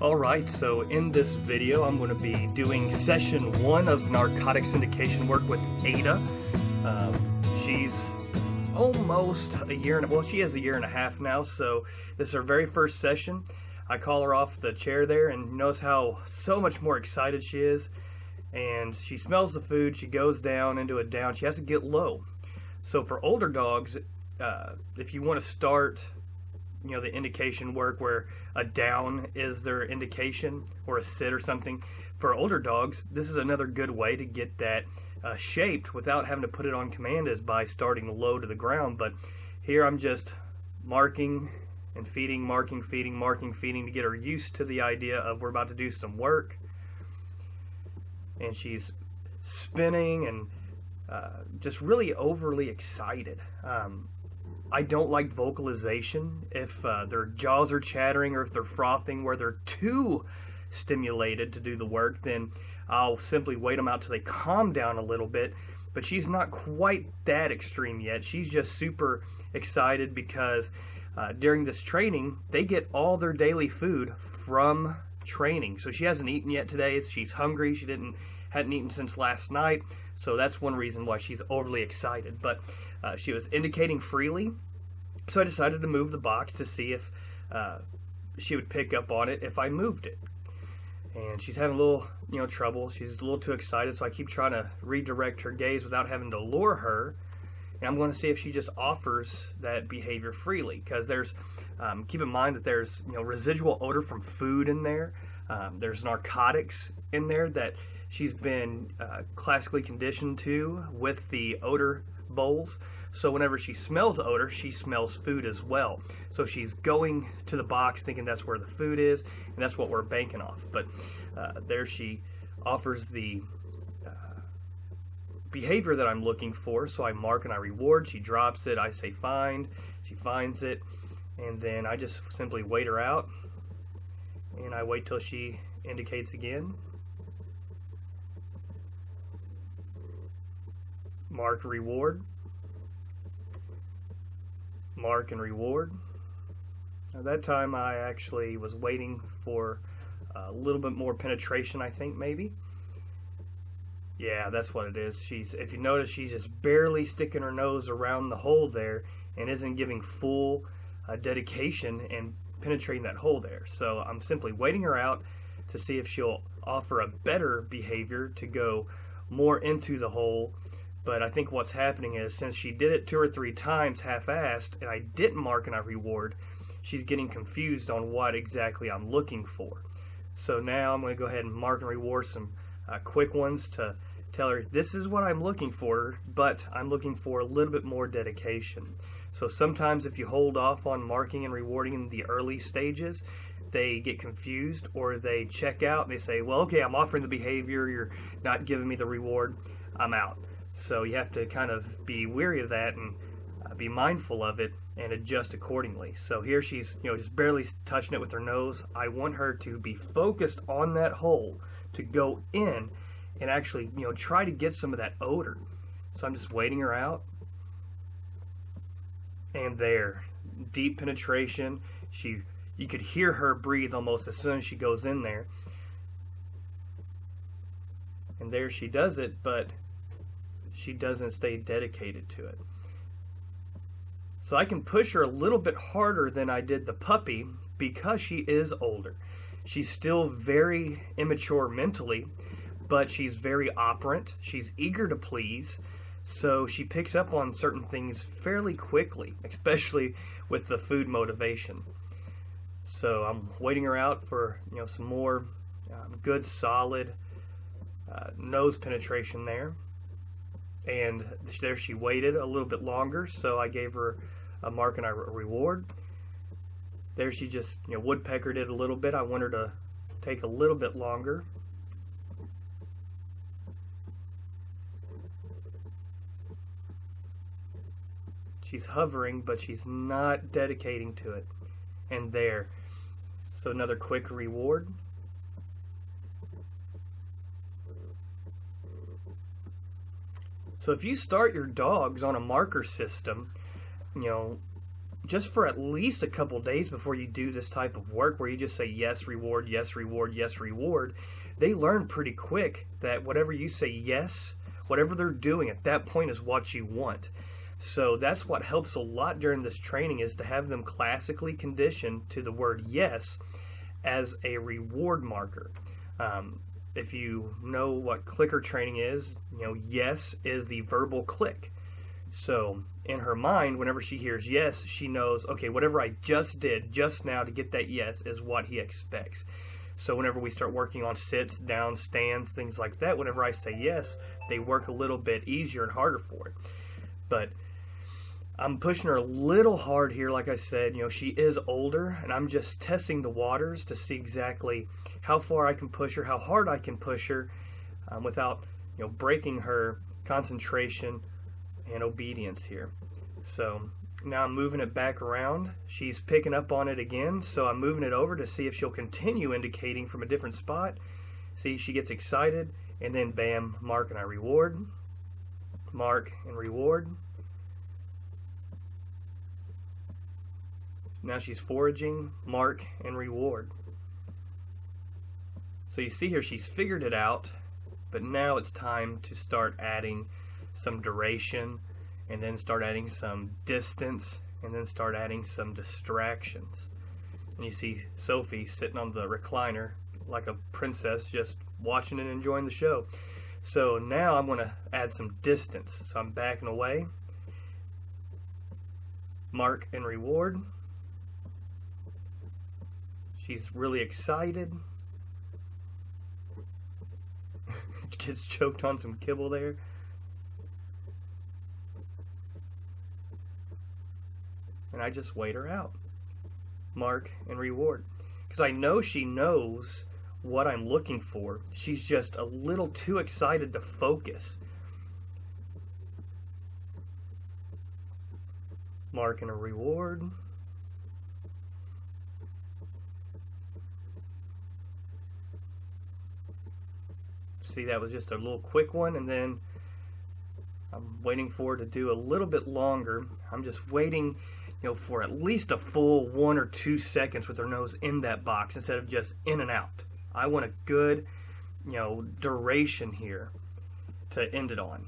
Alright, so in this video I'm going to be doing session 1 of narcotic syndication work with Ada. She's almost a year and well, she is a year and a half now, so this is her very first session. I call her off the chair there and notice how so much more excited she is. And she smells the food, she goes down into a down, she has to get low. So for older dogs, if you want to start the indication work where a down is their indication or a sit or something, for older dogs this is another good way to get that shaped without having to put it on command, is by starting low to the ground. But here I'm just marking and feeding, marking, feeding, marking, feeding to get her used to the idea of we're about to do some work. And she's spinning and just really overly excited. I don't like vocalization. If their jaws are chattering or if they're frothing where they're too stimulated to do the work, then I'll simply wait them out till they calm down a little bit. But she's not quite that extreme yet. She's just super excited because during this training, they get all their daily food from training. So she hasn't eaten yet today. She's hungry. She hadn't eaten since last night. So that's one reason why she's overly excited. But she was indicating freely, so I decided to move the box to see if she would pick up on it if I moved it. And she's having a little, trouble. She's a little too excited, so I keep trying to redirect her gaze without having to lure her. And I'm going to see if she just offers that behavior freely, because there's, keep in mind that there's, residual odor from food in there. There's narcotics in there that she's been classically conditioned to with the odor bowls. So whenever she smells odor, she smells food as well. So she's going to the box thinking that's where the food is, and that's what we're banking off. But there she offers the behavior that I'm looking for. So I mark and I reward. She drops it. I say find. She finds it. And then I just simply wait her out. And I wait till she indicates again. Mark, reward. Mark and reward. Now that time I actually was waiting for a little bit more penetration, I think, maybe. Yeah, that's what it is. If you notice, she's just barely sticking her nose around the hole there and isn't giving full dedication and penetrating that hole there. So I'm simply waiting her out to see if she'll offer a better behavior to go more into the hole. But I think what's happening is, since she did it 2 or 3 times half-assed and I didn't mark and I reward, she's getting confused on what exactly I'm looking for. So now I'm going to go ahead and mark and reward some quick ones to tell her this is what I'm looking for, but I'm looking for a little bit more dedication. So sometimes if you hold off on marking and rewarding in the early stages, they get confused or they check out and they say, well, okay, I'm offering the behavior, you're not giving me the reward, I'm out. So you have to kind of be wary of that and be mindful of it and adjust accordingly. So here she's just barely touching it with her nose. I want her to be focused on that hole, to go in and actually try to get some of that odor. So I'm just waiting her out. And there, deep penetration. You could hear her breathe almost as soon as she goes in there. And there she does it, but she doesn't stay dedicated to it. So I can push her a little bit harder than I did the puppy because she is older. She's still very immature mentally, but she's very operant. She's eager to please, so she picks up on certain things fairly quickly, especially with the food motivation. So I'm waiting her out for some more good solid nose penetration there. And there she waited a little bit longer, so I gave her a mark and a reward. There she just woodpeckered it a little bit. I want her to take a little bit longer. She's hovering, but she's not dedicating to it. And there. So another quick reward. So if you start your dogs on a marker system, just for at least a couple days before you do this type of work where you just say yes, reward, yes, reward, yes, reward, they learn pretty quick that whatever you say yes, whatever they're doing at that point is what you want. So that's what helps a lot during this training, is to have them classically conditioned to the word yes as a reward marker. If you know what clicker training is, yes is the verbal click. So in her mind, whenever she hears yes, she knows, okay, whatever I just did just now to get that yes is what he expects. So whenever we start working on sits, downs, stands, things like that, whenever I say yes, they work a little bit easier and harder for it. But I'm pushing her a little hard here, like I said. She is older, and I'm just testing the waters to see exactly how far I can push her, how hard I can push her, without breaking her concentration and obedience here. So now I'm moving it back around. She's picking up on it again, so I'm moving it over to see if she'll continue indicating from a different spot. See, she gets excited, and then bam, mark and I reward, mark and reward. Now she's foraging, mark and reward. So you see here she's figured it out, but now it's time to start adding some duration, and then start adding some distance, and then start adding some distractions. And you see Sophie sitting on the recliner like a princess, just watching and enjoying the show. So now I'm going to add some distance. So I'm backing away, mark and reward. She's really excited. Gets choked on some kibble there. And I just wait her out. Mark and reward. Because I know she knows what I'm looking for. She's just a little too excited to focus. Mark and a reward. See, that was just a little quick one, and then I'm waiting for her to do a little bit longer. I'm just waiting, for at least a full 1 or 2 seconds with her nose in that box instead of just in and out. I want a good, duration here to end it on.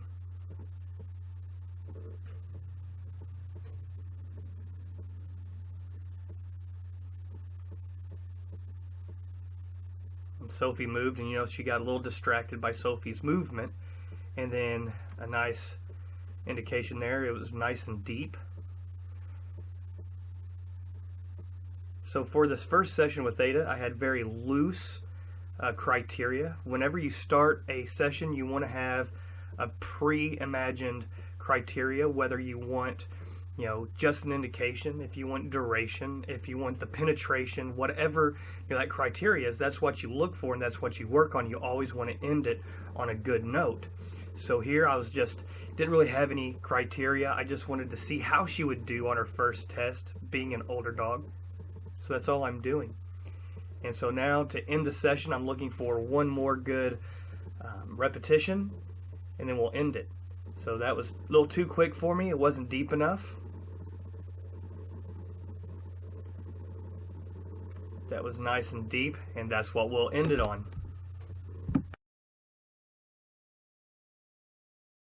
Sophie moved, and she got a little distracted by Sophie's movement, and then a nice indication there. It was nice and deep. So for this first session with Ada, I had very loose criteria. Whenever you start a session, you want to have a pre-imagined criteria, whether you want just an indication, if you want duration, if you want the penetration, whatever that criteria is, that's what you look for and that's what you work on. You always want to end it on a good note. So here I didn't really have any criteria. I just wanted to see how she would do on her first test, being an older dog. So that's all I'm doing. And so now to end the session, I'm looking for one more good repetition, and then we'll end it. So that was a little too quick for me. It wasn't deep enough. That was nice and deep, and that's what we'll end it on.